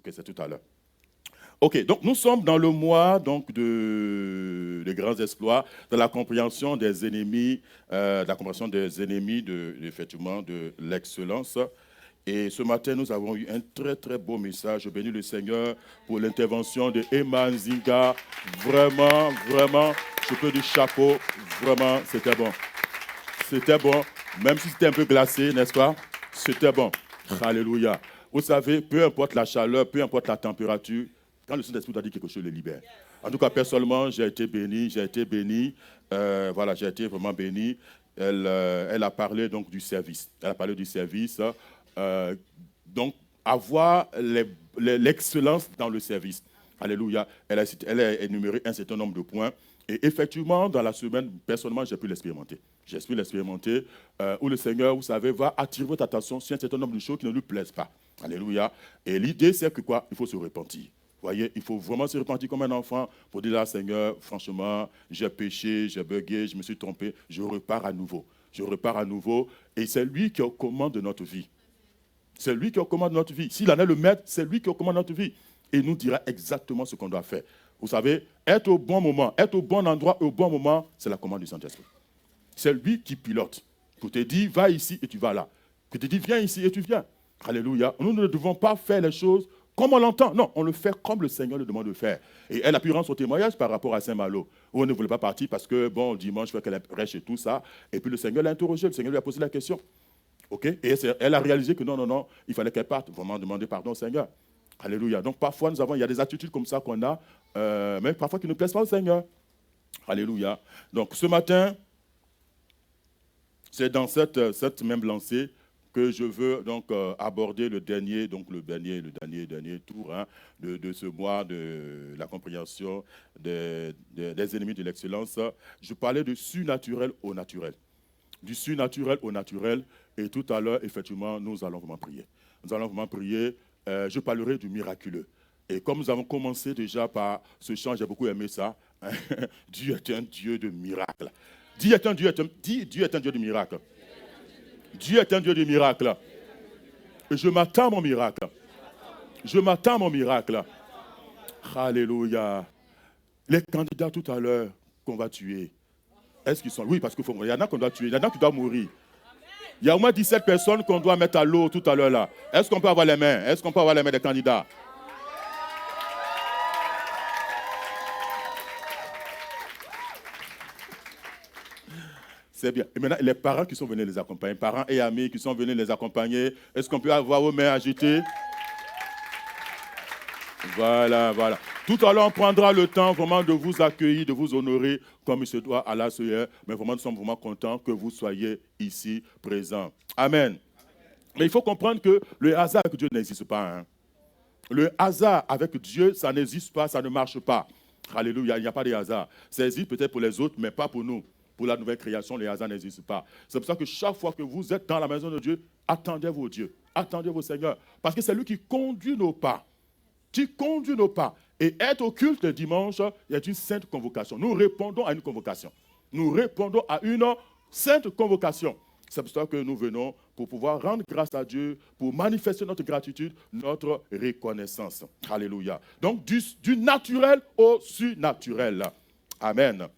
Ok, c'est tout à l'heure. Ok, donc nous sommes dans le mois donc, des grands exploits, de la compréhension des ennemis, effectivement, de l'excellence. Et ce matin, nous avons eu un très, très beau message. Je bénis le Seigneur pour l'intervention de Emma Nzinga. Vraiment, vraiment, je peux dire chapeau. Vraiment, c'était bon. C'était bon. Même si c'était un peu glacé, n'est-ce pas? C'était bon. Alléluia. Vous savez, peu importe la chaleur, peu importe la température, quand le Saint-Esprit t'a dit quelque chose, le libère. En tout cas, personnellement, j'ai été béni. Voilà, j'ai été vraiment béni. Elle a parlé donc du service. Elle a parlé du service. Donc, avoir l'excellence dans le service. Alléluia. Elle a énuméré un certain nombre de points. Et effectivement, dans la semaine, personnellement, j'ai pu l'expérimenter. J'ai pu l'expérimenter où le Seigneur, vous savez, va attirer votre attention sur un certain nombre de choses qui ne lui plaisent pas. Alléluia. Et l'idée, c'est que quoi? Il faut se repentir. Vous voyez, il faut vraiment se repentir comme un enfant pour dire à Seigneur, franchement, j'ai péché, j'ai bugué, je me suis trompé, je repars à nouveau. Je repars à nouveau. Et c'est lui qui est au commande de notre vie. C'est lui qui est au commande de notre vie. S'il en est le maître, c'est lui qui est au commande de notre vie. Et il nous dira exactement ce qu'on doit faire. Vous savez, être au bon moment, être au bon endroit et au bon moment, c'est la commande du Saint-Esprit. C'est lui qui pilote. Pour te dire, va ici et tu vas là. Pour te dire, viens ici et tu viens. Alléluia. Nous ne devons pas faire les choses comme on l'entend. Non, on le fait comme le Seigneur le demande de faire. Et elle a pu rendre son témoignage par rapport à Saint-Malo, où on ne voulait pas partir parce que, bon, dimanche, il faut qu'elle reste et tout ça. Et puis le Seigneur l'a interrogé, le Seigneur lui a posé la question. OK? Et elle a réalisé que non, il fallait qu'elle parte. Vraiment demander pardon au Seigneur. Alléluia. Donc parfois, il y a des attitudes comme ça qu'on a, mais parfois qui ne plaisent pas au Seigneur. Alléluia. Donc ce matin, c'est dans cette même lancée que je veux donc aborder le dernier tour de ce mois de la compréhension des ennemis de l'excellence. Je parlais de surnaturel au naturel. Du surnaturel au naturel. Et tout à l'heure, effectivement, nous allons vraiment prier. Nous allons vraiment prier. Je parlerai du miraculeux. Et comme nous avons commencé déjà par ce chant, j'ai beaucoup aimé ça. Dieu est un Dieu de miracle. Dieu est un Dieu de miracle. Dieu est un Dieu de miracle. Et je m'attends à mon miracle. Je m'attends à mon miracle. Alléluia. Les candidats tout à l'heure qu'on va tuer, est-ce qu'ils sont... Oui, parce qu'il y en a qu'on doit tuer, il y en a qui doivent mourir. Il y a au moins 17 personnes qu'on doit mettre à l'eau tout à l'heure là. Est-ce qu'on peut avoir les mains? Est-ce qu'on peut avoir les mains des candidats? C'est bien. Et maintenant, les parents qui sont venus les accompagner, parents et amis qui sont venus les accompagner, est-ce qu'on peut avoir vos mains agitées? Voilà. Tout à l'heure, on prendra le temps vraiment de vous accueillir, de vous honorer comme il se doit à la Seigneur. Mais vraiment, nous sommes vraiment contents que vous soyez ici présents. Amen. Mais il faut comprendre que le hasard avec Dieu n'existe pas. Le hasard avec Dieu, ça n'existe pas, ça ne marche pas. Alléluia, il n'y a pas de hasard. Ça existe peut-être pour les autres, mais pas pour nous. Pour la nouvelle création, les hasards n'existent pas. C'est pour ça que chaque fois que vous êtes dans la maison de Dieu, attendez vos dieux, attendez vos seigneurs. Parce que c'est lui qui conduit nos pas. Qui conduit nos pas. Et être au culte le dimanche, il y a une sainte convocation. Nous répondons à une convocation. Nous répondons à une sainte convocation. C'est pour ça que nous venons pour pouvoir rendre grâce à Dieu, pour manifester notre gratitude, notre reconnaissance. Alléluia. Donc, du naturel au surnaturel. Amen.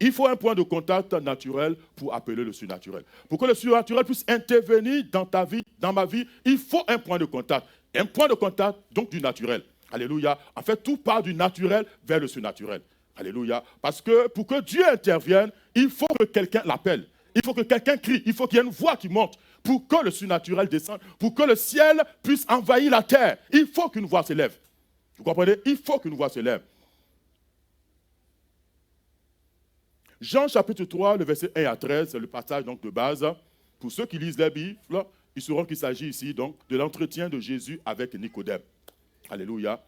Il faut un point de contact naturel pour appeler le surnaturel. Pour que le surnaturel puisse intervenir dans ta vie, dans ma vie, il faut un point de contact. Un point de contact, donc du naturel. Alléluia. En fait, tout part du naturel vers le surnaturel. Alléluia. Parce que pour que Dieu intervienne, il faut que quelqu'un l'appelle. Il faut que quelqu'un crie. Il faut qu'il y ait une voix qui monte pour que le surnaturel descende, pour que le ciel puisse envahir la terre. Il faut qu'une voix s'élève. Vous comprenez? Il faut qu'une voix s'élève. Jean chapitre 3, le verset 1 à 13, c'est le passage donc, de base. Pour ceux qui lisent la Bible, ils sauront qu'il s'agit ici donc, de l'entretien de Jésus avec Nicodème. Alléluia.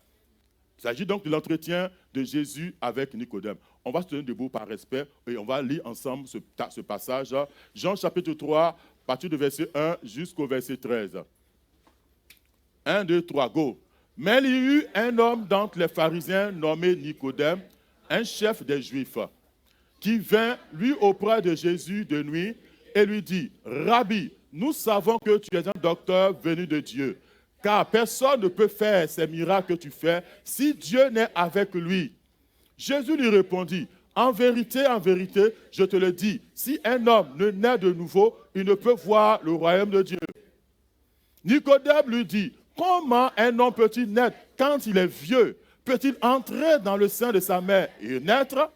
Il s'agit donc de l'entretien de Jésus avec Nicodème. On va se tenir debout par respect et on va lire ensemble ce passage. Jean chapitre 3, à partir du verset 1 jusqu'au verset 13. 1, 2, 3, go. Mais il y eut un homme d'entre les pharisiens nommé Nicodème, un chef des Juifs, qui vint, lui, auprès de Jésus de nuit et lui dit, « Rabbi, nous savons que tu es un docteur venu de Dieu, Car personne ne peut faire ces miracles que tu fais si Dieu n'est avec lui. Jésus lui répondit, en vérité, je te le dis, si un homme ne naît de nouveau, il ne peut voir le royaume de Dieu. Nicodème lui dit, comment un homme peut-il naître quand il est vieux? Peut-il entrer dans le sein de sa mère et naître?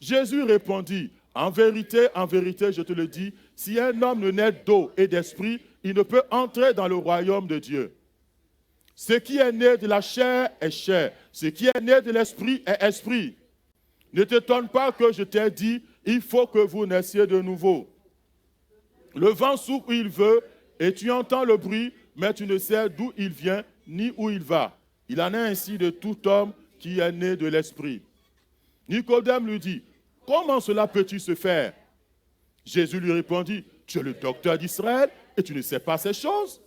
Jésus répondit, en vérité, je te le dis, si un homme ne naît d'eau et d'esprit, il ne peut entrer dans le royaume de Dieu. Ce qui est né de la chair est chair, ce qui est né de l'esprit est esprit. Ne t'étonne pas que je t'ai dit, il faut que vous naissiez de nouveau. Le vent souffle où il veut, et tu entends le bruit, mais tu ne sais d'où il vient, ni où il va. Il en est ainsi de tout homme qui est né de l'esprit. Nicodème lui dit, comment cela peut-il se faire? Jésus lui répondit, tu es le docteur d'Israël et tu ne sais pas ces choses?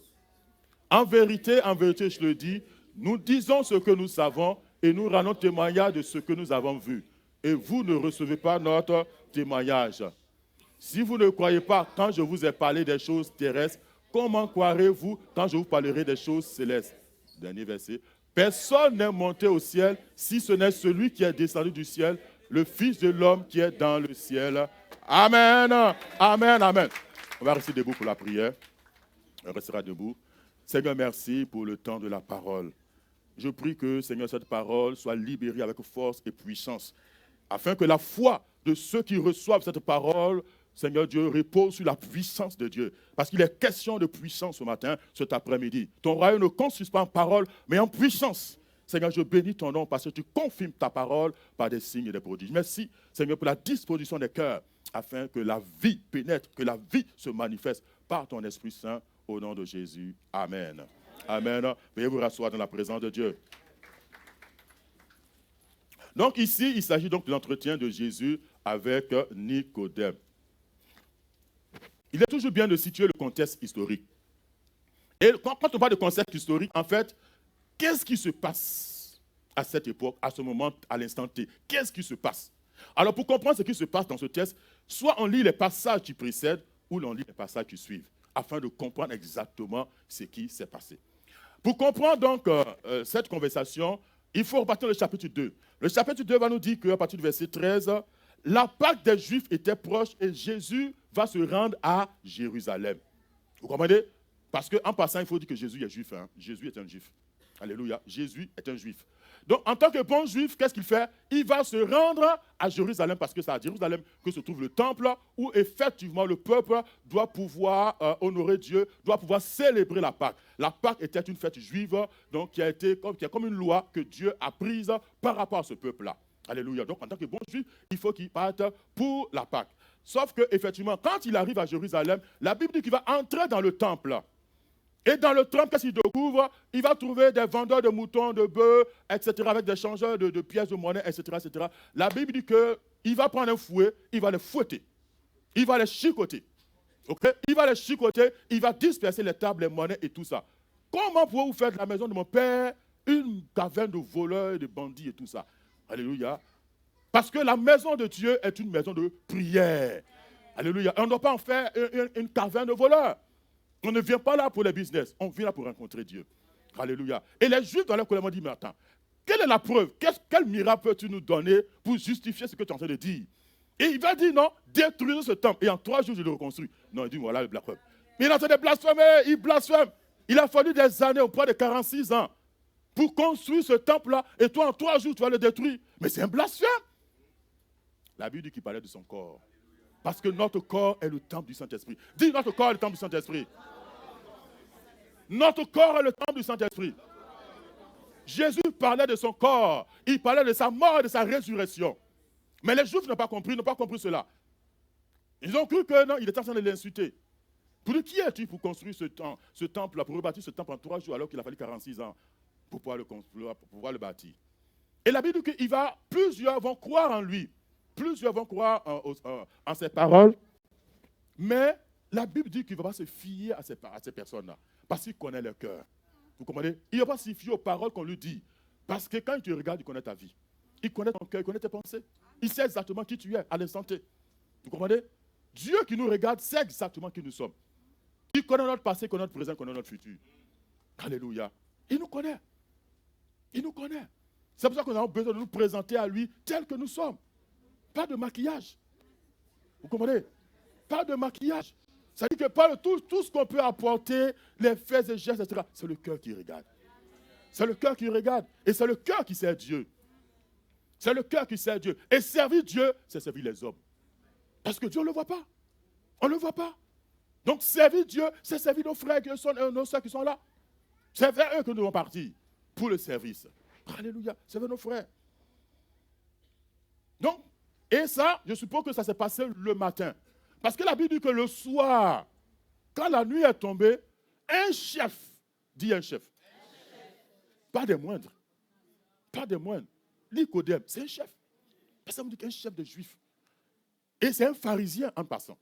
En vérité, je le dis, nous disons ce que nous savons et nous rendons témoignage de ce que nous avons vu. Et vous ne recevez pas notre témoignage. Si vous ne croyez pas quand je vous ai parlé des choses terrestres, comment croirez-vous quand je vous parlerai des choses célestes? Dernier verset. Personne n'est monté au ciel si ce n'est celui qui est descendu du ciel, le Fils de l'homme qui est dans le ciel. Amen, amen, amen. On va rester debout pour la prière. On restera debout. Seigneur, merci pour le temps de la parole. Je prie que, Seigneur, cette parole soit libérée avec force et puissance, afin que la foi de ceux qui reçoivent cette parole, Seigneur Dieu, repose sur la puissance de Dieu. Parce qu'il est question de puissance ce matin, cet après-midi. Ton royaume ne consiste pas en parole, mais en puissance. Seigneur, je bénis ton nom parce que tu confirmes ta parole par des signes et des prodiges. Merci, Seigneur, pour la disposition des cœurs, afin que la vie pénètre, que la vie se manifeste par ton Esprit Saint, au nom de Jésus. Amen. Amen. Veuillez vous rasseoir dans la présence de Dieu. Donc ici, il s'agit donc de l'entretien de Jésus avec Nicodème. Il est toujours bien de situer le contexte historique. Et quand on parle de contexte historique, en fait, qu'est-ce qui se passe à cette époque, à ce moment, à l'instant T? Qu'est-ce qui se passe? Alors, pour comprendre ce qui se passe dans ce texte, soit on lit les passages qui précèdent, ou l'on lit les passages qui suivent, afin de comprendre exactement ce qui s'est passé. Pour comprendre donc cette conversation, il faut repartir au chapitre 2. Le chapitre 2 va nous dire qu'à partir du verset 13, la Pâque des Juifs était proche et Jésus va se rendre à Jérusalem. Vous comprenez? Parce qu'en passant, il faut dire que Jésus est juif. Hein? Jésus est un juif. Alléluia. Jésus est un juif. Donc, en tant que bon juif, qu'est-ce qu'il fait? Il va se rendre à Jérusalem parce que c'est à Jérusalem que se trouve le temple où effectivement le peuple doit pouvoir honorer Dieu, doit pouvoir célébrer la Pâque. La Pâque était une fête juive donc qui est comme une loi que Dieu a prise par rapport à ce peuple-là. Alléluia. Donc, en tant que bon juif, il faut qu'il parte pour la Pâque. Sauf qu'effectivement, quand il arrive à Jérusalem, la Bible dit qu'il va entrer dans le temple. Et dans le temple, qu'est-ce qu'il découvre? Il va trouver des vendeurs de moutons, de bœufs, etc., avec des changeurs de pièces de monnaie, etc., etc. La Bible dit qu'il va prendre un fouet, il va les fouetter. Il va les chicoter. Okay? Il va les chicoter, il va disperser les tables, les monnaies et tout ça. Comment pouvez-vous faire de la maison de mon père une caverne de voleurs, de bandits et tout ça? Alléluia. Parce que la maison de Dieu est une maison de prière. Alléluia. On ne doit pas en faire une caverne de voleurs. On ne vient pas là pour les business, on vient là pour rencontrer Dieu. Alléluia. Et les Juifs dans leur colère m'ont dit, mais attends, quelle est la preuve? Quel miracle peux-tu nous donner pour justifier ce que tu es en train de dire? Et il va dire, non, détruisez ce temple. Et en 3 jours, je le reconstruis. Non, il dit, voilà la preuve. Mais il est en train de blasphémer, il blasphème. Il a fallu des années, au point de 46 ans, pour construire ce temple-là. Et toi, en 3 jours, tu vas le détruire. Mais c'est un blasphème. La Bible dit qu'il parlait de son corps. Parce que notre corps est le temple du Saint-Esprit. Dis, notre corps est le temple du Saint-Esprit. Notre corps est le temple du Saint-Esprit. Jésus parlait de son corps. Il parlait de sa mort et de sa résurrection. Mais les Juifs n'ont pas compris cela. Ils ont cru que non, il était en train de l'insulter. Pour lui, qui es-tu pour construire ce temple-là, pour rebâtir ce temple en 3 jours alors qu'il a fallu 46 ans pour pouvoir le bâtir? Et la Bible dit que plusieurs vont croire en lui. Plusieurs vont croire en ses paroles, mais la Bible dit qu'il ne va pas se fier à ces personnes-là, parce qu'il connaît leur cœur. Vous comprenez? Il ne va pas se fier aux paroles qu'on lui dit, parce que quand il te regarde, il connaît ta vie. Il connaît ton cœur, il connaît tes pensées. Il sait exactement qui tu es à l'instant T. Vous comprenez? Dieu qui nous regarde sait exactement qui nous sommes. Il connaît notre passé, il connaît notre présent, il connaît notre futur. Alléluia. Il nous connaît. Il nous connaît. C'est pour ça que nous avons besoin de nous présenter à lui tel que nous sommes. Pas de maquillage. Vous comprenez? Pas de maquillage. Ça dit que pas de tout ce qu'on peut apporter, les faits et gestes, etc. C'est le cœur qui regarde. C'est le cœur qui regarde. Et c'est le cœur qui sert Dieu. C'est le cœur qui sert Dieu. Et servir Dieu, c'est servir les hommes. Parce que Dieu ne le voit pas. On ne le voit pas. Donc servir Dieu, c'est servir nos frères, nos soeurs qui sont là. C'est vers eux que nous devons partir pour le service. Alléluia. C'est vers nos frères. Donc, et ça, je suppose que ça s'est passé le matin. Parce que la Bible dit que le soir, quand la nuit est tombée, un chef, dit un chef, pas des moindres, pas des moindres, Nicodème, c'est un chef. Parce que ça veut dire qu'un chef de juifs. Et c'est un pharisien en passant.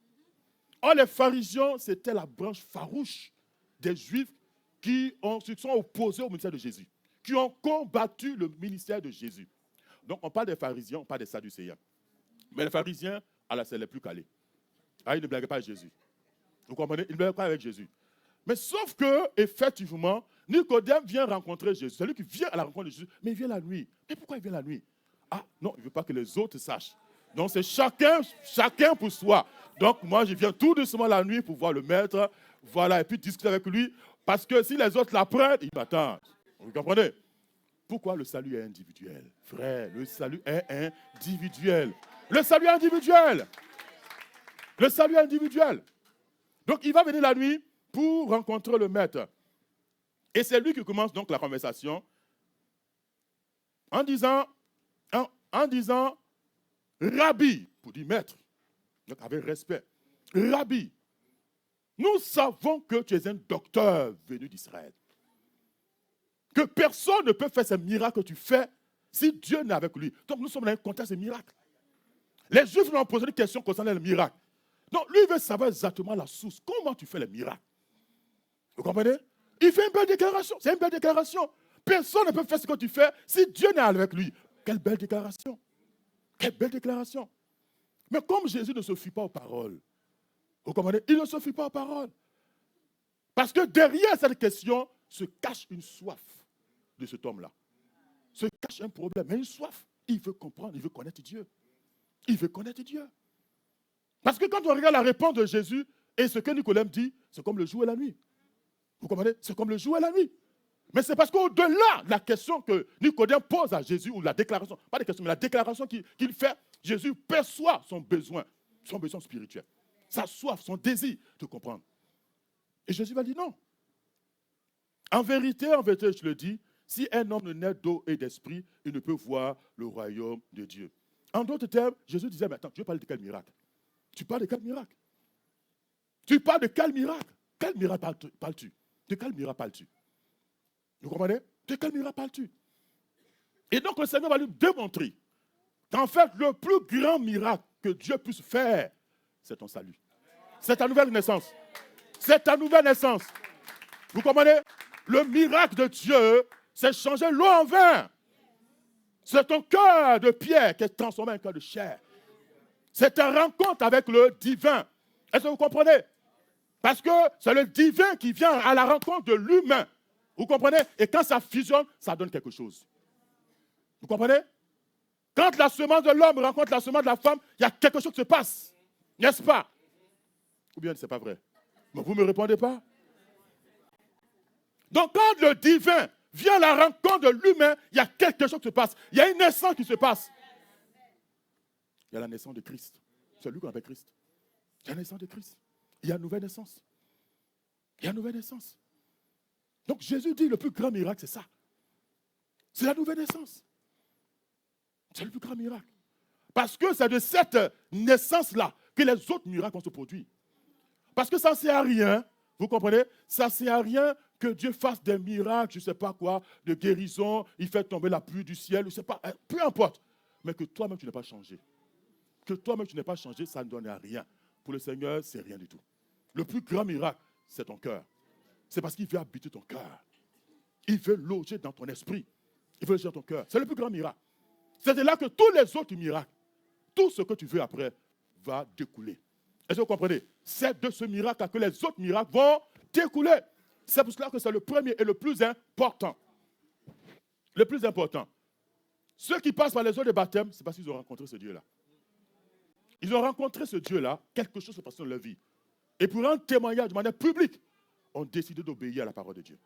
Or, les pharisiens, c'était la branche farouche des juifs qui se sont opposés au ministère de Jésus, qui ont combattu le ministère de Jésus. Donc, on parle des pharisiens, on parle des sadducéens. Mais les pharisiens, alors, c'est les plus calés. Ah, ils ne blaguaient pas avec Jésus. Vous comprenez? Ils ne blaguaient pas avec Jésus. Mais sauf que, effectivement, Nicodème vient rencontrer Jésus. C'est lui qui vient à la rencontre de Jésus, mais il vient la nuit. Mais pourquoi il vient la nuit? Ah, non, il ne veut pas que les autres sachent. Donc, c'est chacun pour soi. Donc, moi, je viens tout doucement la nuit pour voir le maître, voilà, et puis discuter avec lui. Parce que si les autres l'apprennent, ils m'attendent. Vous comprenez? Pourquoi le salut est individuel? Frère, le salut est individuel. Le salut est individuel. Le salut est individuel. Donc, il va venir la nuit pour rencontrer le maître. Et c'est lui qui commence donc la conversation en disant, Rabbi, pour dire maître, donc avec respect. Rabbi, nous savons que tu es un docteur venu d'Israël. Que personne ne peut faire ces miracles que tu fais si Dieu n'est avec lui. Donc nous sommes dans un contexte de miracles. Les Juifs nous ont posé des questions concernant les miracles. Donc lui, il veut savoir exactement la source. Comment tu fais les miracles? Vous comprenez? Il fait une belle déclaration. C'est une belle déclaration. Personne ne peut faire ce que tu fais si Dieu n'est avec lui. Quelle belle déclaration. Quelle belle déclaration. Mais comme Jésus ne se fie pas aux paroles, vous comprenez? Il ne se fie pas aux paroles. Parce que derrière cette question se cache une soif de cet homme-là. Se cache un problème, mais une soif. Il veut comprendre, il veut connaître Dieu. Il veut connaître Dieu. Parce que quand on regarde la réponse de Jésus et ce que Nicodème dit, c'est comme le jour et la nuit. Vous comprenez? C'est comme le jour et la nuit. Mais c'est parce qu'au-delà de la question que Nicodème pose à Jésus, ou la déclaration, pas la question, mais la déclaration qu'il fait, Jésus perçoit son besoin spirituel, sa soif, son désir de comprendre. Et Jésus va dire non. En vérité, je le dis, si un homme ne naît d'eau et d'esprit, il ne peut voir le royaume de Dieu. En d'autres termes, Jésus disait, mais attends, tu veux parler de quel miracle? Tu parles de quel miracle? Tu parles de quel miracle? Quel miracle parles-tu? De quel miracle parles-tu? Vous comprenez? De quel miracle parles-tu? Et donc le Seigneur va lui démontrer qu'en fait, le plus grand miracle que Dieu puisse faire, c'est ton salut. C'est ta nouvelle naissance. C'est ta nouvelle naissance. Vous comprenez? Le miracle de Dieu, c'est changer l'eau en vin. C'est ton cœur de pierre qui est transformé en cœur de chair. C'est ta rencontre avec le divin. Est-ce que vous comprenez? Parce que c'est le divin qui vient à la rencontre de l'humain. Vous comprenez? Et quand ça fusionne, ça donne quelque chose. Vous comprenez? Quand la semence de l'homme rencontre la semence de la femme, il y a quelque chose qui se passe. N'est-ce pas? Ou bien ce n'est pas vrai? Mais vous ne me répondez pas? Donc quand le divin vient à la rencontre de l'humain, il y a quelque chose qui se passe. Il y a une naissance qui se passe. Il y a la naissance de Christ. C'est lui qu'on appelle Christ. Il y a la naissance de Christ. Il y a une nouvelle naissance. Il y a une nouvelle naissance. Donc Jésus dit le plus grand miracle, c'est ça. C'est la nouvelle naissance. C'est le plus grand miracle. Parce que c'est de cette naissance-là que les autres miracles vont se produire. Parce que ça ne sert à rien, vous comprenez? Ça ne sert à rien que Dieu fasse des miracles, je ne sais pas quoi, de guérison, il fait tomber la pluie du ciel, je ne sais pas, peu importe. Mais que toi-même, tu n'es pas changé. Que toi-même, tu n'es pas changé, ça ne donne à rien. Pour le Seigneur, c'est rien du tout. Le plus grand miracle, c'est ton cœur. C'est parce qu'il veut habiter ton cœur. Il veut loger dans ton esprit. Il veut loger dans ton cœur. C'est le plus grand miracle. C'est de là que tous les autres miracles, tout ce que tu veux après, va découler. Est-ce que vous comprenez? C'est de ce miracle que les autres miracles vont découler. C'est pour cela que c'est le premier et le plus important. Le plus important. Ceux qui passent par les eaux de baptême, c'est parce qu'ils ont rencontré ce Dieu-là. Ils ont rencontré ce Dieu-là, quelque chose se passe dans leur vie. Et pour un témoignage de manière publique, ont décidé d'obéir à la parole de Dieu.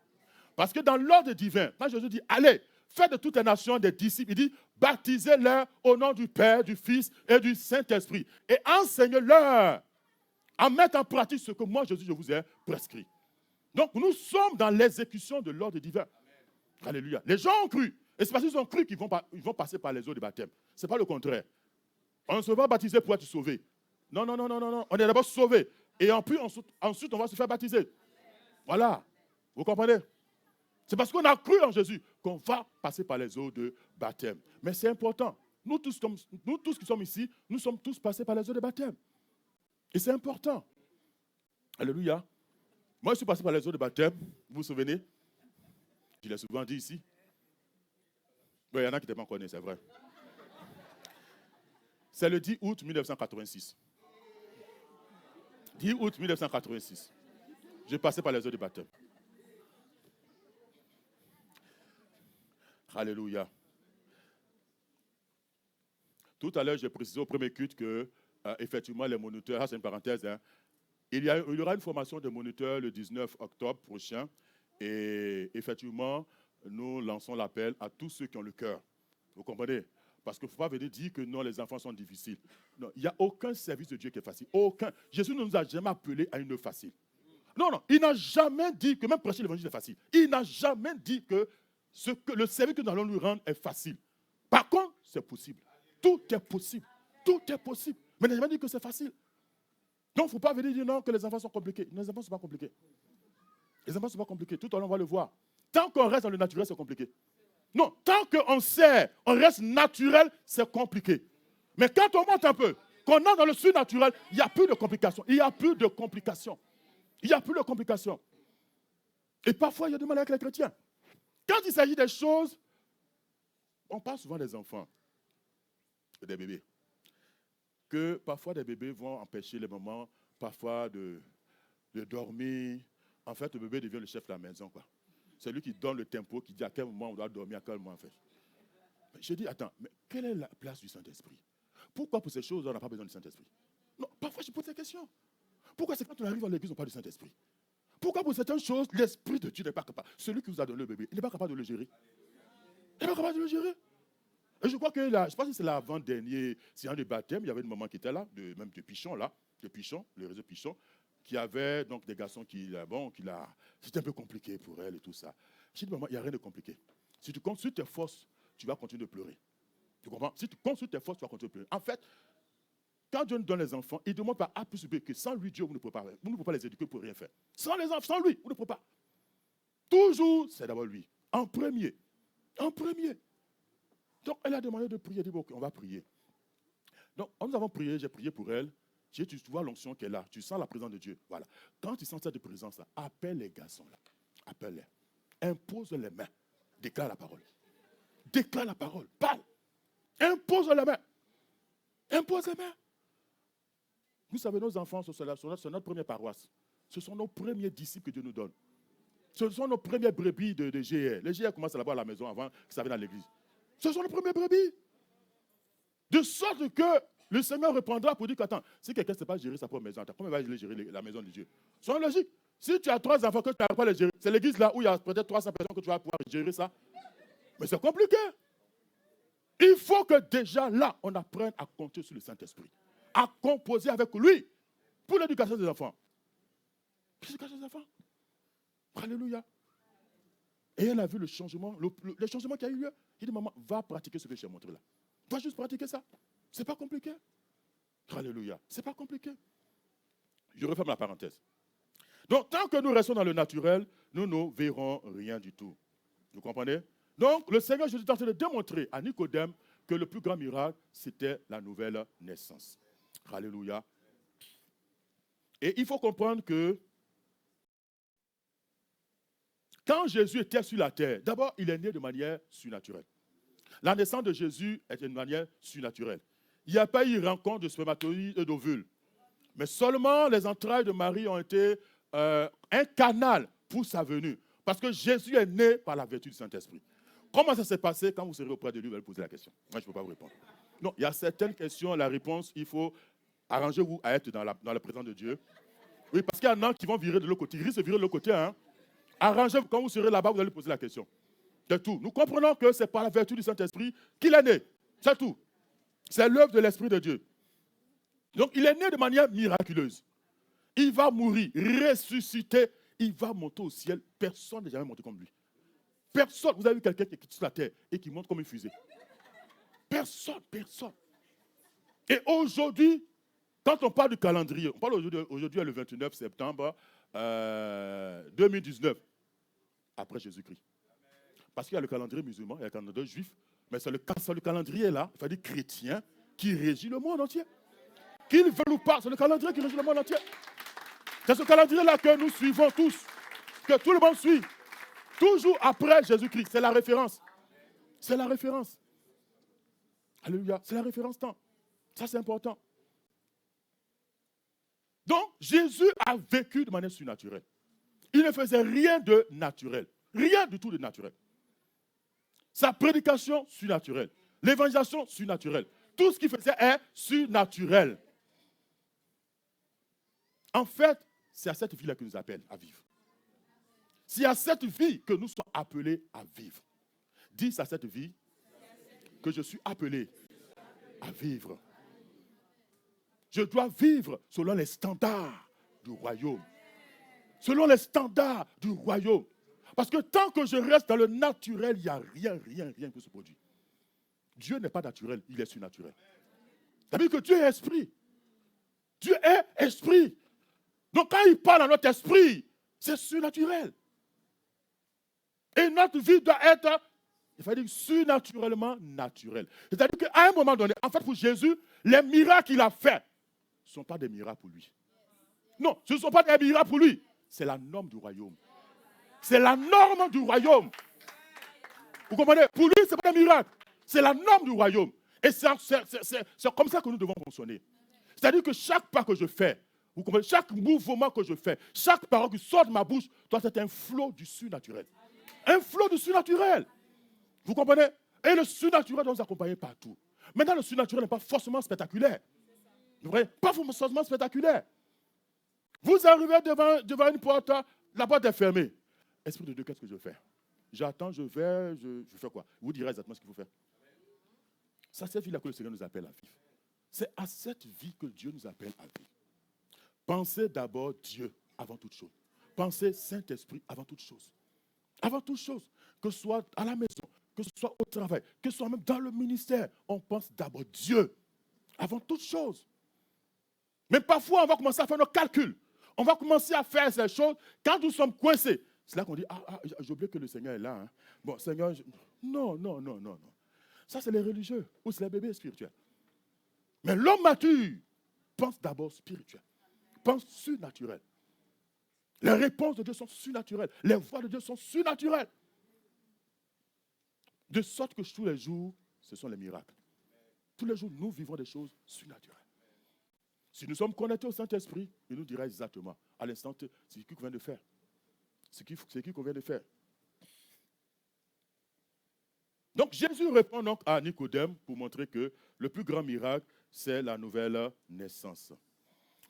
Parce que dans l'ordre divin, quand Jésus dit, allez, faites de toutes les nations des disciples, il dit, baptisez-les au nom du Père, du Fils et du Saint-Esprit. Et enseignez-leur à mettre en pratique ce que moi, Jésus, je vous ai prescrit. Donc, nous sommes dans l'exécution de l'ordre divin. Alléluia. Les gens ont cru. Et c'est parce qu'ils ont cru qu'ils vont passer par les eaux de baptême. Ce n'est pas le contraire. On ne se va pas baptiser pour être sauvé. Non, non, non, non, non. On est d'abord sauvé. Et ensuite, on va se faire baptiser. Voilà. Vous comprenez? C'est parce qu'on a cru en Jésus qu'on va passer par les eaux de baptême. Mais c'est important. Nous tous qui sommes ici, nous sommes tous passés par les eaux de baptême. Et c'est important. Alléluia. Moi, je suis passé par les eaux de baptême. Vous vous souvenez? Je l'ai souvent dit ici. Il y en a qui ne m'en connaissent, c'est vrai. C'est le 10 août 1986. 10 août 1986. J'ai passé par les eaux de baptême. Alléluia. Tout à l'heure, j'ai précisé au premier culte que, effectivement, les moniteurs, c'est une parenthèse, hein, il y aura une formation de moniteurs le 19 octobre prochain. Et effectivement, nous lançons l'appel à tous ceux qui ont le cœur. Vous comprenez? Parce qu'il ne faut pas venir dire que non, les enfants sont difficiles. Non, il n'y a aucun service de Dieu qui est facile. Aucun. Jésus ne nous a jamais appelés à une œuvre facile. Non, non, il n'a jamais dit que même prêcher l'évangile est facile. Il n'a jamais dit que le service que nous allons lui rendre est facile. Par contre, c'est possible. Tout est possible. Tout est possible. Mais il n'a jamais dit que c'est facile. Donc, il ne faut pas venir dire non, que les enfants sont compliqués. Les enfants ne sont pas compliqués. Les enfants ne sont pas compliqués. Tout à l'heure, on va le voir. Tant qu'on reste dans le naturel, c'est compliqué. Non, tant qu'on sait, on reste naturel, c'est compliqué. Mais quand on monte un peu, qu'on entre dans le surnaturel, il n'y a plus de complications. Il n'y a plus de complications. Il n'y a plus de complications. Et parfois, il y a du mal avec les chrétiens. Quand il s'agit des choses, on parle souvent des enfants, des bébés. Que parfois, des bébés vont empêcher les mamans, parfois, de dormir. En fait, le bébé devient le chef de la maison, quoi. C'est lui qui donne le tempo, qui dit à quel moment on doit dormir, à quel moment, en fait. Je dis, attends, mais quelle est la place du Saint-Esprit? Pourquoi pour ces choses, on n'a pas besoin du Saint-Esprit? Non, parfois, je pose cette question. Pourquoi c'est quand on arrive à l'église, on parle du Saint-Esprit? Pourquoi pour certaines choses, l'Esprit de Dieu n'est pas capable? Celui qui vous a donné le bébé, il n'est pas capable de le gérer. Il n'est pas capable de le gérer. Et je crois que là, je pense que c'est l'avant-dernier séance de baptême, il y avait une maman qui était là, même de Pichon, là, de Pichon, le réseau Pichon, qui avait donc des garçons c'était un peu compliqué pour elle et tout ça. J'ai dit, maman, il n'y a rien de compliqué. Si tu comptes sur tes forces, tu vas continuer de pleurer. Tu comprends? Si tu comptes sur tes forces, tu vas continuer de pleurer. En fait, quand Dieu nous donne les enfants, il demande par A plus B que sans lui, Dieu, vous ne pouvez pas les éduquer pour rien faire. Sans les enfants, sans lui, vous ne pouvez pas. Toujours, c'est d'abord lui. En premier. En premier. Donc, elle a demandé de prier. Elle dit, bon, ok, on va prier. Donc, nous avons prié, j'ai prié pour elle. Tu vois l'onction qu'elle a, tu sens la présence de Dieu. Voilà. Quand tu sens cette présence-là, appelle les garçons-là. Appelle-les. Impose les mains. Déclare la parole. Déclare la parole. Parle. Impose les mains. Impose les mains. Vous savez, nos enfants, c'est notre première paroisse. Ce sont nos premiers disciples que Dieu nous donne. Ce sont nos premières brebis de GR. Les GR commencent là-bas à la maison avant qu'ils s'avaient dans l'église. Ce sont nos premières brebis. De sorte que le Seigneur répondra pour dire qu'attends, si quelqu'un ne sait pas gérer sa propre maison, comment il va gérer la maison de Dieu? C'est logique. Si tu as 3 enfants que tu n'arrives pas à les gérer, c'est l'église là où il y a peut-être 300 personnes que tu vas pouvoir gérer ça. Mais c'est compliqué. Il faut que déjà là, on apprenne à compter sur le Saint-Esprit. À composer avec lui pour l'éducation des enfants. Pour l'éducation des enfants. Alléluia. Et elle a vu le changement, le changement qui a eu lieu. Il dit, maman, va pratiquer ce que je t'ai montré là. Va juste pratiquer ça. C'est pas compliqué. Alléluia. C'est pas compliqué. Je referme la parenthèse. Donc, tant que nous restons dans le naturel, nous ne verrons rien du tout. Vous comprenez? Donc, le Seigneur Jésus est en train de démontrer à Nicodème que le plus grand miracle, c'était la nouvelle naissance. Alléluia. Et il faut comprendre que quand Jésus était sur la terre, d'abord, il est né de manière surnaturelle. La naissance de Jésus est une manière surnaturelle. Il n'y a pas eu rencontre de spermatozoïdes et d'ovules. Mais seulement les entrailles de Marie ont été un canal pour sa venue. Parce que Jésus est né par la vertu du Saint-Esprit. Comment ça s'est passé? Quand vous serez auprès de lui, vous allez poser la question. Moi, je ne peux pas vous répondre. Non, il y a certaines questions, la réponse, il faut arranger-vous à être dans la présence de Dieu. Oui, parce qu'il y en a qui vont virer de l'autre côté. Ils risquent de virer de l'autre côté. Hein. Arrangez-vous, quand vous serez là-bas, vous allez poser la question. C'est tout. Nous comprenons que c'est par la vertu du Saint-Esprit qu'il est né. C'est tout. C'est l'œuvre de l'Esprit de Dieu. Donc, il est né de manière miraculeuse. Il va mourir, ressusciter, il va monter au ciel. Personne n'est jamais monté comme lui. Personne. Vous avez vu quelqu'un qui quitte la terre et qui monte comme une fusée? Personne. Et aujourd'hui, quand on parle du calendrier, on parle aujourd'hui le 29 septembre 2019, après Jésus-Christ. Parce qu'il y a le calendrier musulman, il y a le calendrier juif, mais c'est le calendrier là, il faut dire chrétien, qui régit le monde entier. Qu'il veut ou pas, c'est le calendrier qui régit le monde entier. C'est ce calendrier-là que nous suivons tous, que tout le monde suit. Toujours après Jésus-Christ, c'est la référence. C'est la référence. Alléluia, c'est la référence temps. Ça, c'est important. Donc, Jésus a vécu de manière surnaturelle. Il ne faisait rien de naturel. Rien du tout de naturel. Sa prédication, surnaturelle. L'évangélisation, surnaturelle. Tout ce qu'il faisait est surnaturel. En fait, c'est à cette vie-là qu'il nous appelle à vivre. C'est à cette vie que nous sommes appelés à vivre. Dis à cette vie que je suis appelé à vivre. Je dois vivre selon les standards du royaume. Selon les standards du royaume. Parce que tant que je reste dans le naturel, il n'y a rien qui se produit. Dieu n'est pas naturel, il est surnaturel. Ça veut dire que Dieu est esprit. Dieu est esprit. Donc quand il parle dans notre esprit, c'est surnaturel. Et notre vie doit être, il faut dire, surnaturellement naturelle. C'est-à-dire qu'à un moment donné, en fait pour Jésus, les miracles qu'il a faits ne sont pas des miracles pour lui. Non, ce ne sont pas des miracles pour lui. C'est la norme du royaume. C'est la norme du royaume. Vous comprenez? Pour lui, ce n'est pas des miracles. C'est la norme du royaume. Et c'est comme ça que nous devons fonctionner. C'est-à-dire que chaque pas que je fais, vous comprenez, chaque mouvement que je fais, chaque parole qui sort de ma bouche doit être un flot du surnaturel. Un flot du surnaturel. Vous comprenez? Et le surnaturel doit nous accompagner partout. Maintenant, le surnaturel n'est pas forcément spectaculaire. Vous comprenez? Pas forcément spectaculaire. Vous arrivez devant une porte, la porte est fermée. Esprit de Dieu, qu'est-ce que je fais? J'attends, je fais quoi? Vous direz exactement ce qu'il faut faire. C'est à cette vie-là que le Seigneur nous appelle à vivre. C'est à cette vie que Dieu nous appelle à vivre. Pensez d'abord Dieu avant toute chose. Pensez Saint-Esprit avant toute chose. Avant toute chose, que ce soit à la maison, que ce soit au travail, que ce soit même dans le ministère, on pense d'abord Dieu avant toute chose. Mais parfois, on va commencer à faire nos calculs. On va commencer à faire ces choses quand nous sommes coincés. C'est là qu'on dit, j'ai oublié que le Seigneur est là. Hein. Bon, Seigneur, non. Ça, c'est les religieux ou c'est les bébés spirituels. Mais l'homme mature pense d'abord spirituel, pense surnaturel. Les réponses de Dieu sont surnaturelles. Les voies de Dieu sont surnaturelles. De sorte que tous les jours, ce sont les miracles. Tous les jours, nous vivons des choses surnaturelles. Si nous sommes connectés au Saint-Esprit, il nous dira exactement, à l'instant, ce qu'il convient de faire. Ce qu'il convient de faire. Donc Jésus répond donc à Nicodème pour montrer que le plus grand miracle, c'est la nouvelle naissance.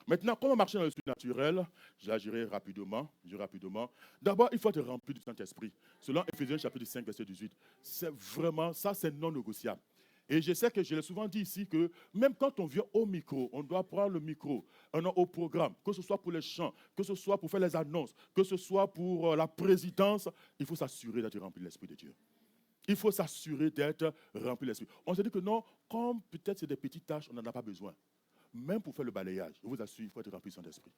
Maintenant, comment marcher dans le surnaturel? J'agirai rapidement. D'abord, il faut être rempli du Saint-Esprit. Selon Éphésiens chapitre 5, verset 18. C'est vraiment, ça c'est non négociable. Et je sais que je l'ai souvent dit ici que même quand on vient au micro, on doit prendre le micro, au programme, que ce soit pour les chants, que ce soit pour faire les annonces, que ce soit pour la présidence, il faut s'assurer d'être rempli de l'Esprit de Dieu. Il faut s'assurer d'être rempli de l'Esprit. On se dit que non, comme peut-être c'est des petites tâches, on n'en a pas besoin. Même pour faire le balayage, je vous assure, il faut être rempli du Saint-Esprit.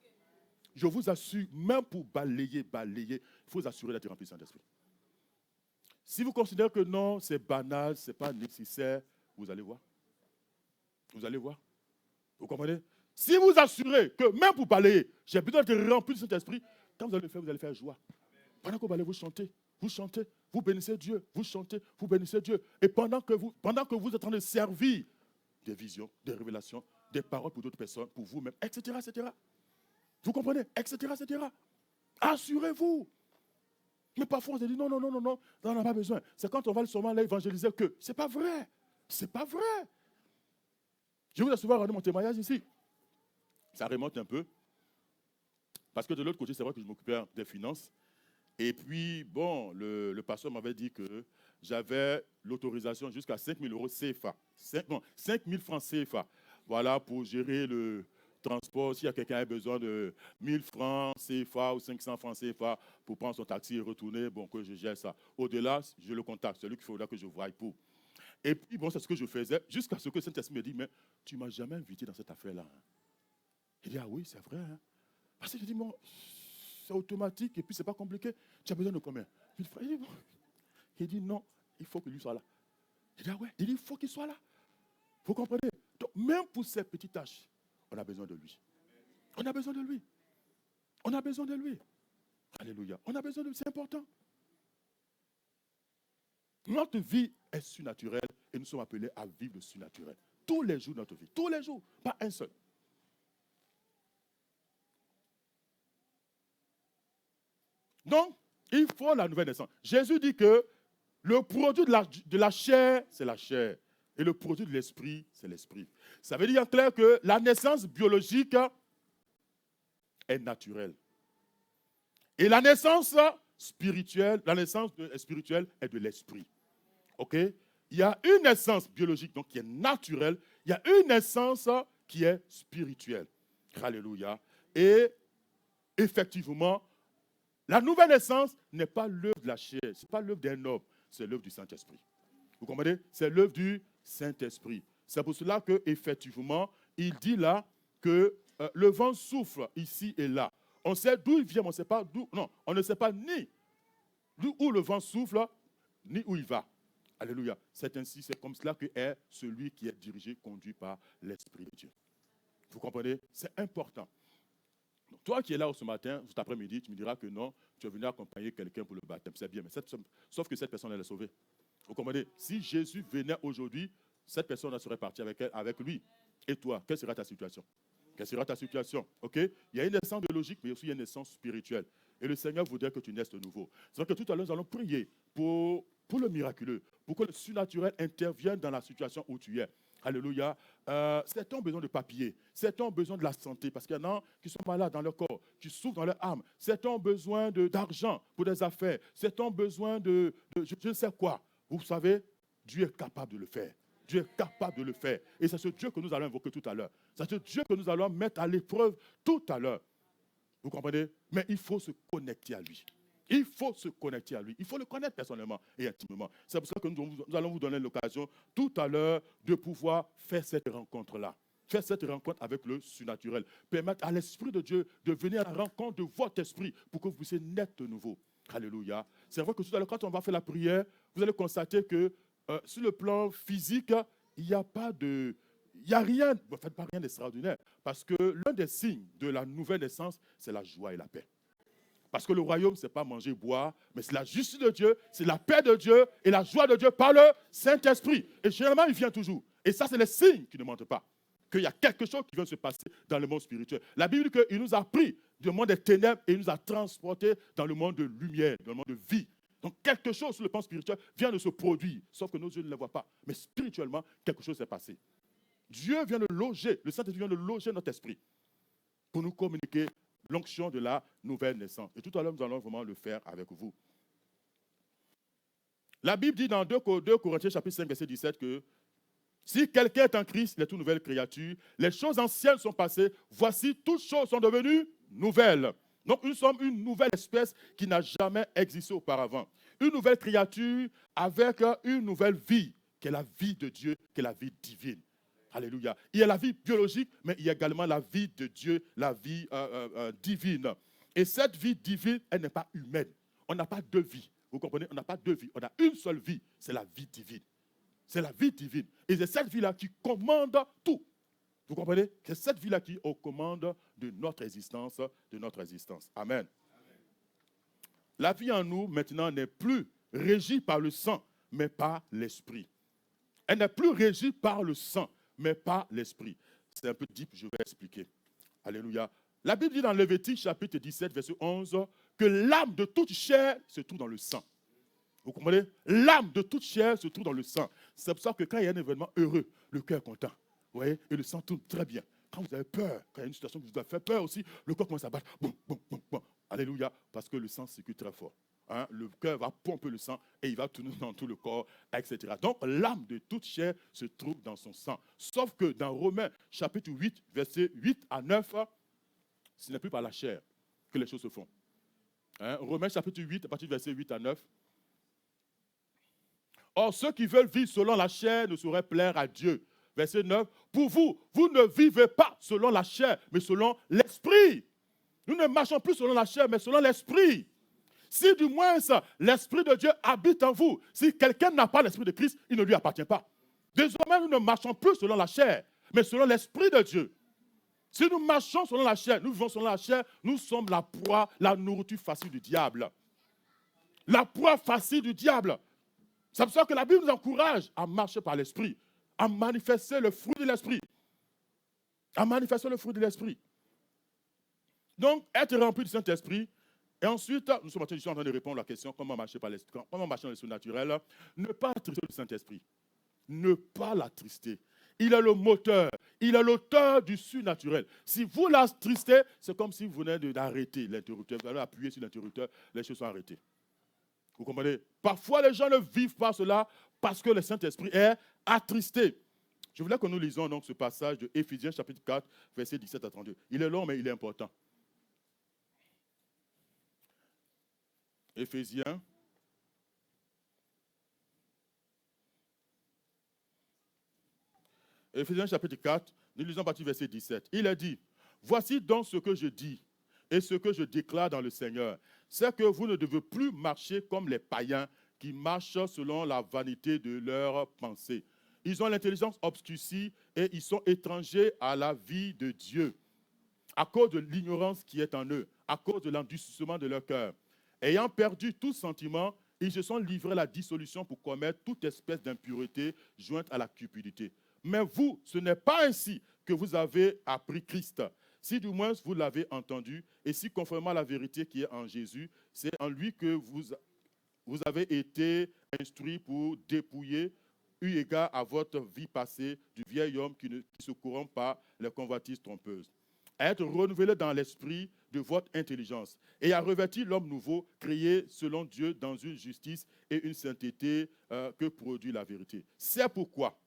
Je vous assure, même pour balayer, il faut s'assurer d'être rempli du Saint-Esprit. Si vous considérez que non, c'est banal, ce n'est pas nécessaire, vous allez voir. Vous allez voir. Vous comprenez? Si vous assurez que même pour balayer, j'ai besoin d'être rempli du Saint-Esprit, quand vous allez le faire, vous allez faire joie. Pendant que vous balayez, vous chantez, vous bénissez Dieu, vous chantez, vous bénissez Dieu. Et pendant que vous êtes en train de servir des visions, des révélations, des paroles pour d'autres personnes, pour vous-même, etc., etc. Vous comprenez? Etc., etc. Assurez-vous. Mais parfois, on se dit, non, on n'a pas besoin. C'est quand on va seulement l'évangéliser que. Ce n'est pas vrai. Ce n'est pas vrai. Je vous ai souvent rendu mon témoignage ici. Ça remonte un peu. Parce que de l'autre côté, c'est vrai que je m'occupais des finances. Et puis, bon, le pasteur m'avait dit que j'avais l'autorisation jusqu'à 5 000 euros CFA. 5 000 francs CFA. Voilà, pour gérer le transport. S'il y a quelqu'un qui a besoin de 1 000 francs CFA ou 500 francs CFA pour prendre son taxi et retourner, bon, que je gère ça. Au-delà, je le contacte. C'est lui qu'il faudra que je voie pour. Et puis, bon, c'est ce que je faisais, jusqu'à ce que Saint-Esprit me dit, mais tu ne m'as jamais invité dans cette affaire-là. Hein. Il dit, ah oui, c'est vrai. Hein. Parce que je dis, bon, c'est automatique et puis ce n'est pas compliqué. Tu as besoin de combien? Il dit, non, il faut que lui soit là. Il dit, ah ouais, il dit, il faut qu'il soit là. Vous comprenez? Donc, même pour ces petites tâches, on a besoin de lui. On a besoin de lui. On a besoin de lui. Alléluia. On a besoin de lui, c'est important. Notre vie est surnaturelle et nous sommes appelés à vivre le surnaturel. Tous les jours de notre vie. Tous les jours. Pas un seul. Donc, il faut la nouvelle naissance. Jésus dit que le produit de la chair, c'est la chair. Et le produit de l'esprit, c'est l'esprit. Ça veut dire en clair que la naissance biologique est naturelle. Et la naissance spirituelle, spirituelle est de l'esprit. OK? Il y a une naissance biologique donc qui est naturelle. Il y a une naissance qui est spirituelle. Alléluia. Et effectivement, la nouvelle naissance n'est pas l'œuvre de la chair, ce n'est pas l'œuvre d'un homme, c'est l'œuvre du Saint-Esprit. Vous comprenez? C'est l'œuvre du Saint-Esprit. C'est pour cela qu'effectivement, il dit là que le vent souffle ici et là. On sait d'où il vient, mais on ne sait pas d'où. Non, on ne sait pas ni où le vent souffle, ni où il va. Alléluia. C'est ainsi, c'est comme cela que est celui qui est dirigé, conduit par l'Esprit de Dieu. Vous comprenez? C'est important. Donc, toi qui es là ce matin, cet après-midi, tu me diras que non, tu es venu accompagner quelqu'un pour le baptême. C'est bien, mais sauf que cette personne, elle est sauvée. Vous comprenez? Si Jésus venait aujourd'hui, cette personne serait partie avec lui. Et toi, quelle sera ta situation? Quelle sera ta situation? OK? Il y a une naissance biologique, mais aussi une naissance spirituelle. Et le Seigneur voudrait que tu naisses de nouveau. C'est vrai que tout à l'heure, nous allons prier pour le miraculeux, pour que le surnaturel intervienne dans la situation où tu es. Alléluia. Certains ont besoin de papier. Certains ont besoin de la santé, parce qu'il y en a qui sont malades dans leur corps, qui souffrent dans leur âme. Certains ont besoin d'argent pour des affaires. Certains ont besoin de je ne sais quoi. Vous savez, Dieu est capable de le faire. Dieu est capable de le faire. Et c'est ce Dieu que nous allons invoquer tout à l'heure. C'est ce Dieu que nous allons mettre à l'épreuve tout à l'heure. Vous comprenez? Mais il faut se connecter à lui. Il faut se connecter à lui. Il faut le connaître personnellement et intimement. C'est pour ça que nous allons vous donner l'occasion tout à l'heure de pouvoir faire cette rencontre-là. Faire cette rencontre avec le surnaturel. Permettre à l'Esprit de Dieu de venir à la rencontre de votre esprit pour que vous puissiez naître de nouveau. Alléluia. C'est vrai que tout à l'heure, quand on va faire la prière, vous allez constater que sur le plan physique, il n'y a pas de... Il n'y a rien, en fait, pas rien d'extraordinaire. Parce que l'un des signes de la nouvelle naissance, c'est la joie et la paix. Parce que le royaume, ce n'est pas manger et boire, mais c'est la justice de Dieu, c'est la paix de Dieu et la joie de Dieu par le Saint-Esprit. Et généralement, il vient toujours. Et ça, c'est les signes qui ne mentent pas. Qu'il y a quelque chose qui vient se passer dans le monde spirituel. La Bible dit qu'il nous a pris du monde des ténèbres et il nous a transportés dans le monde de lumière, dans le monde de vie. Donc, quelque chose sur le plan spirituel vient de se produire, sauf que nos yeux ne le voient pas. Mais spirituellement, quelque chose s'est passé. Dieu vient de loger, le Saint-Esprit vient de loger notre esprit pour nous communiquer l'onction de la nouvelle naissance. Et tout à l'heure, nous allons vraiment le faire avec vous. La Bible dit dans 2 Corinthiens chapitre 5, verset 17 que si quelqu'un est en Christ, il est une nouvelle créature. Les choses anciennes sont passées. Voici, toutes choses sont devenues nouvelles. Donc, nous sommes une nouvelle espèce qui n'a jamais existé auparavant. Une nouvelle créature avec une nouvelle vie, qui est la vie de Dieu, qui est la vie divine. Alléluia. Il y a la vie biologique, mais il y a également la vie de Dieu, la vie divine. Et cette vie divine, elle n'est pas humaine. On n'a pas deux vies. Vous comprenez? On n'a pas deux vies. On a une seule vie. C'est la vie divine. C'est la vie divine. Et c'est cette vie-là qui commande tout. Vous comprenez? C'est cette vie-là qui est aux commandes de notre existence, Amen. Amen. La vie en nous, maintenant, n'est plus régie par le sang, mais par l'esprit. Elle n'est plus régie par le sang, mais par l'esprit. C'est un peu deep, je vais expliquer. Alléluia. La Bible dit dans Lévitique, chapitre 17, verset 11, que l'âme de toute chair se trouve dans le sang. Vous comprenez? L'âme de toute chair se trouve dans le sang. C'est pour ça que quand il y a un événement heureux, le cœur est content. Vous voyez? Et le sang tourne très bien. Quand vous avez peur, quand il y a une situation qui vous a fait peur aussi, le corps commence à battre. Boum, boum, boum, boum. Alléluia. Parce que le sang circule très fort. Hein? Le cœur va pomper le sang et il va tourner dans tout le corps, etc. Donc, l'âme de toute chair se trouve dans son sang. Sauf que dans Romains, chapitre 8, versets 8 à 9, ce n'est plus par la chair que les choses se font. Hein? Romains, chapitre 8, à partir du verset 8 à 9. Or, ceux qui veulent vivre selon la chair ne sauraient plaire à Dieu. Verset 9. Pour vous, vous ne vivez pas selon la chair, mais selon l'esprit. Nous ne marchons plus selon la chair, mais selon l'esprit. Si du moins l'esprit de Dieu habite en vous, si quelqu'un n'a pas l'esprit de Christ, il ne lui appartient pas. Désormais, nous ne marchons plus selon la chair, mais selon l'esprit de Dieu. Si nous marchons selon la chair, nous vivons selon la chair, nous sommes la proie, la nourriture facile du diable. La proie facile du diable. C'est pour ça que la Bible nous encourage à marcher par l'esprit, à manifester le fruit de l'esprit. À manifester le fruit de l'esprit. Donc, être rempli du Saint-Esprit. Et ensuite, nous sommes en train de répondre à la question comment marcher par l'esprit, comment marcher dans l'esprit naturel. Ne pas attrister le Saint-Esprit. Ne pas l'attrister. Il est le moteur, il est l'auteur du surnaturel. Si vous l'attristez, c'est comme si vous venez d'arrêter l'interrupteur. Vous allez appuyer sur l'interrupteur, les choses sont arrêtées. Vous comprenez? Parfois, les gens ne vivent pas cela parce que le Saint-Esprit est attristé. Je voulais que nous lisions donc ce passage de Éphésiens chapitre 4, versets 17 à 32. Il est long, mais il est important. Éphésiens. Éphésiens chapitre 4, nous lisons à partir du verset 17. Il a dit, voici donc ce que je dis et ce que je déclare dans le Seigneur, c'est que vous ne devez plus marcher comme les païens qui marchent selon la vanité de leurs pensées. Ils ont l'intelligence obscurcie et ils sont étrangers à la vie de Dieu à cause de l'ignorance qui est en eux, à cause de l'endurcissement de leur cœur. Ayant perdu tout sentiment, ils se sont livrés à la dissolution pour commettre toute espèce d'impureté jointe à la cupidité. Mais vous, ce n'est pas ainsi que vous avez appris Christ. Si du moins vous l'avez entendu, et si conformément à la vérité qui est en Jésus, c'est en lui que vous avez été instruits pour dépouiller, eu égard à votre vie passée, du vieil homme qui se corrompt par les convoitises trompeuses. À être renouvelé dans l'esprit de votre intelligence et à revêtir l'homme nouveau, créé selon Dieu dans une justice et une sainteté que produit la vérité. C'est pourquoi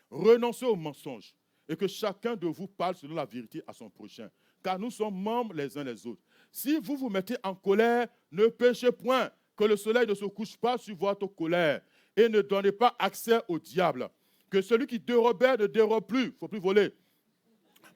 renoncez au mensonge et que chacun de vous parle selon la vérité à son prochain, car nous sommes membres les uns les autres. Si vous vous mettez en colère, ne péchez point, que le soleil ne se couche pas sur votre colère, et ne donnez pas accès au diable. Que celui qui dérobait ne dérobe plus, il ne faut plus voler,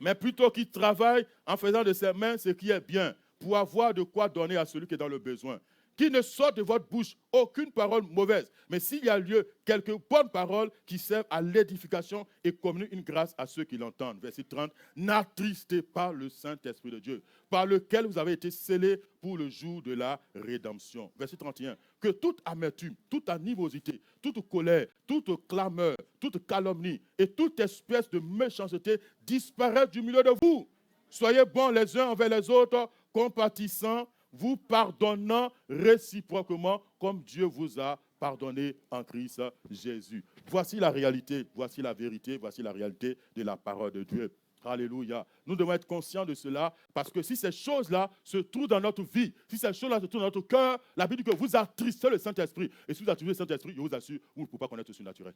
mais plutôt qu'il travaille en faisant de ses mains ce qui est bien, pour avoir de quoi donner à celui qui est dans le besoin. Qu'il ne sorte de votre bouche aucune parole mauvaise, mais s'il y a lieu, quelques bonnes paroles qui servent à l'édification et communiquent une grâce à ceux qui l'entendent. Verset 30, n'attristez pas le Saint-Esprit de Dieu, par lequel vous avez été scellés pour le jour de la rédemption. Verset 31, que toute amertume, toute animosité, toute colère, toute clameur, toute calomnie et toute espèce de méchanceté disparaissent du milieu de vous. Soyez bons les uns envers les autres, compatissants, vous pardonnant réciproquement comme Dieu vous a pardonné en Christ Jésus. Voici la réalité, voici la vérité, voici la réalité de la parole de Dieu. Alléluia. Nous devons être conscients de cela parce que si ces choses-là se trouvent dans notre vie, si ces choses-là se trouvent dans notre cœur, la Bible dit que vous attristez le Saint-Esprit. Et si vous attristez le Saint-Esprit, je vous assure, vous ne pouvez pas connaître le surnaturel.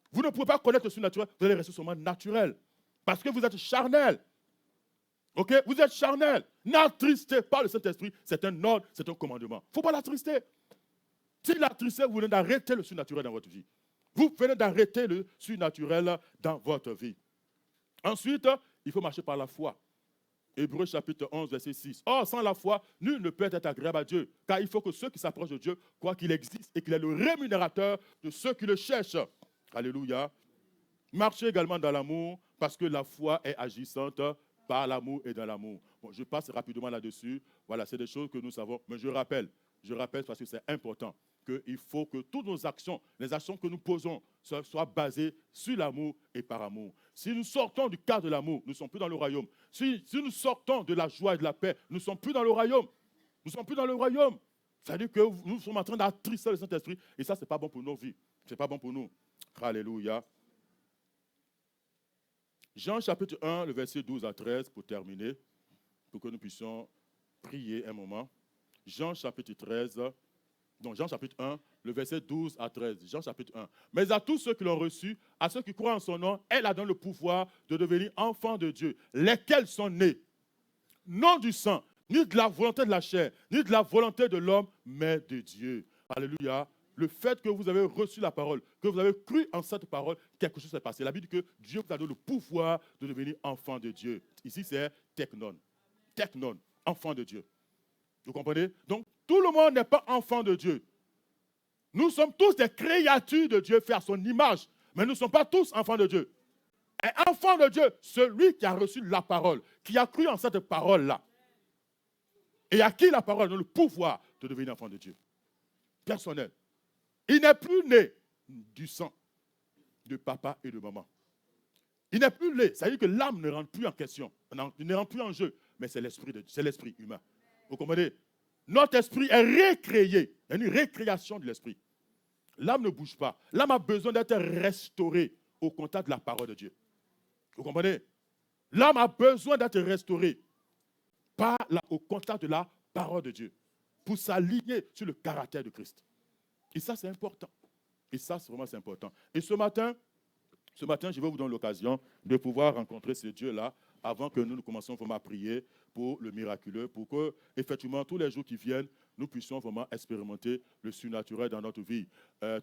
Vous ne pouvez pas connaître le surnaturel, vous allez rester seulement naturel. Parce que vous êtes charnel. Ok, vous êtes charnel. N'attristez pas le Saint-Esprit. C'est un ordre, c'est un commandement. Il ne faut pas l'attrister. Si l'attristez, vous venez d'arrêter le surnaturel dans votre vie. Vous venez d'arrêter le surnaturel dans votre vie. Ensuite, il faut marcher par la foi. Hébreux chapitre 11, verset 6. Or, sans la foi, nul ne peut être agréable à Dieu. Car il faut que ceux qui s'approchent de Dieu croient qu'il existe et qu'il est le rémunérateur de ceux qui le cherchent. Alléluia. Marchez également dans l'amour parce que la foi est agissante par l'amour et dans l'amour. Bon, je passe rapidement là-dessus. Voilà, c'est des choses que nous savons. Mais je rappelle parce que c'est important, qu'il faut que toutes nos actions, les actions que nous posons, soient basées sur l'amour et par amour. Si nous sortons du cadre de l'amour, nous ne sommes plus dans le royaume. Si nous sortons de la joie et de la paix, nous ne sommes plus dans le royaume. Nous ne sommes plus dans le royaume. C'est-à-dire que nous sommes en train d'attrister le Saint-Esprit. Et ça, ce n'est pas bon pour nos vies. Ce n'est pas bon pour nous. Alléluia. Jean chapitre 1, le verset 12 à 13, pour terminer, pour que nous puissions prier un moment. Jean chapitre 13, donc Jean chapitre 1, le verset 12 à 13. Jean chapitre 1. Mais à tous ceux qui l'ont reçu, à ceux qui croient en son nom, elle a donné le pouvoir de devenir enfants de Dieu, lesquels sont nés, non du sang, ni de la volonté de la chair, ni de la volonté de l'homme, mais de Dieu. Alléluia. Le fait que vous avez reçu la parole, que vous avez cru en cette parole, quelque chose s'est passé. La Bible dit que Dieu vous a donné le pouvoir de devenir enfant de Dieu. Ici, c'est teknon. Teknon, enfant de Dieu. Vous comprenez? Donc, tout le monde n'est pas enfant de Dieu. Nous sommes tous des créatures de Dieu, fait à son image. Mais nous ne sommes pas tous enfants de Dieu. Un enfant de Dieu, celui qui a reçu la parole, qui a cru en cette parole-là, et à qui la parole donne le pouvoir de devenir enfant de Dieu. Personnel. Il n'est plus né du sang de papa et de maman. Il n'est plus né. Ça veut dire que l'âme ne rentre plus en question, ne rentre plus en jeu, mais c'est l'esprit humain. Vous comprenez? Notre esprit est récréé. Il y a une récréation de l'esprit. L'âme ne bouge pas. L'âme a besoin d'être restaurée au contact de la parole de Dieu. Vous comprenez? L'âme a besoin d'être restaurée au contact de la parole de Dieu pour s'aligner sur le caractère de Christ. Et ça, c'est important. Et ça, c'est vraiment important. Et ce matin, je vais vous donner l'occasion de pouvoir rencontrer ce Dieu-là avant que nous commencions vraiment à prier pour le miraculeux, pour que, effectivement, tous les jours qui viennent, nous puissions vraiment expérimenter le surnaturel dans notre vie.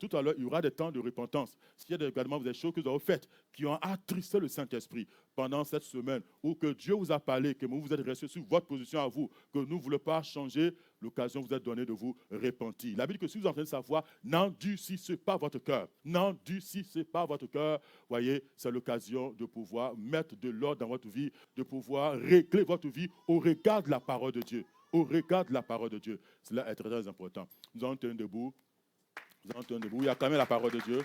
Tout à l'heure, il y aura des temps de repentance. S'il y a également des choses que vous avez faites qui ont attristé le Saint-Esprit pendant cette semaine, ou que Dieu vous a parlé, que vous êtes resté sur votre position à vous, que nous ne voulons pas changer, l'occasion vous est donnée de vous repentir. La Bible dit que si vous entendez sa voix, n'endurcissez pas votre cœur. N'endurcissez pas votre cœur. Voyez, c'est l'occasion de pouvoir mettre de l'ordre dans votre vie, de pouvoir régler votre vie au regard de la parole de Dieu. Au regard de la parole de Dieu. Cela est très, très important. Nous allons tenir debout. Il y a quand même la parole de Dieu.